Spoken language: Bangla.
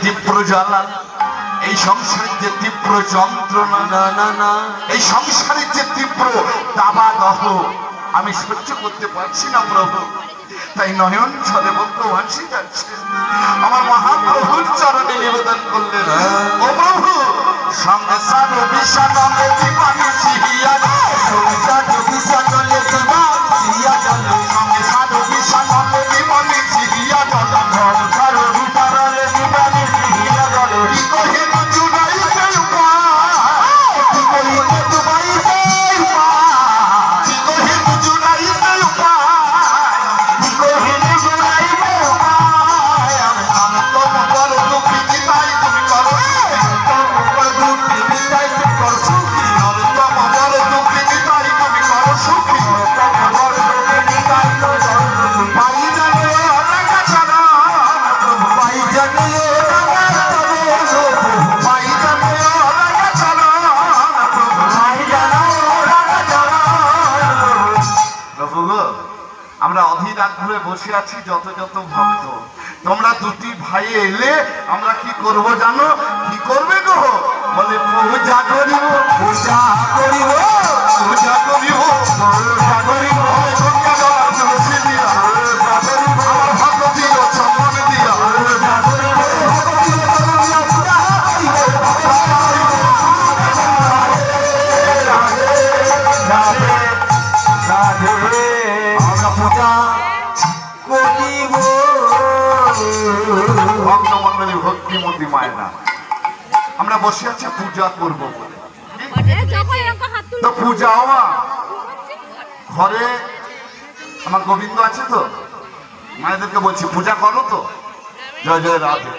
তীব্র জ্বালা, এই সংসারের যে তীব্র যন্ত্রণা, না না না, এই সংসারের যে তীব্র দাবাদহ আমি সহ্য করতে পারছি না প্রভু। তাই নয়ন ছলে বন্ধু ভাসি যাচ্ছে, আমার মহাপ্রভুর চরণে নিবেদন করলেন, ও প্রভু সংসার বিষাদলে জীবনে সিহিয়া সংসার বিষাদলে সংসার বিষাদলে জীবনে সিহিয়া সংসার বিষাদলে জীবনে সিহিয়া কি কহিল জুড়াইতে উপায়, কি কহিল জুড়াইতে উপায়, কি কহিল জুড়াইতে উপায়, কি কহিল জুড়াইতে উপায়। আমি তোমার দুঃখী নিতাই তুমি করো তোমার দুঃখী নিতাই তুমি করো সুখী, তোমার দুঃখী নিতাই তুমি করো সুখী, তোমার দুঃখী নিতাই তুমি করো সুখী। পাই জানে রাখা ছাড়া পাই জানে আমরা অধীর আগ্রহে বসে আছি যত যত ভক্ত, তোমরা দুটি ভাই এলে আমরা কি করব জানো? কি করবে গো? বলে পূজা করিব, পূজা করিব, পূজা করিব, পূজা করিব, গঙ্গা জল তুলসী দিয়া, আমার ভগবতী ও চন্দন দিয়া, পূজা করিব, ভগবতী ও চন্দন দিয়া পূজা করিব। রাধে রাধে আমরা পূজা করিব। ভক্তমন্ডলী ভক্তিমতী মায়েরা আমরা বসে আছি পূজা করব বলে, তো পূজা হওয়া ঘরে আমার গোবিন্দ আছে তো, মায়েদেরকে বলছি পূজা করো তো। জয় জয় রাধে।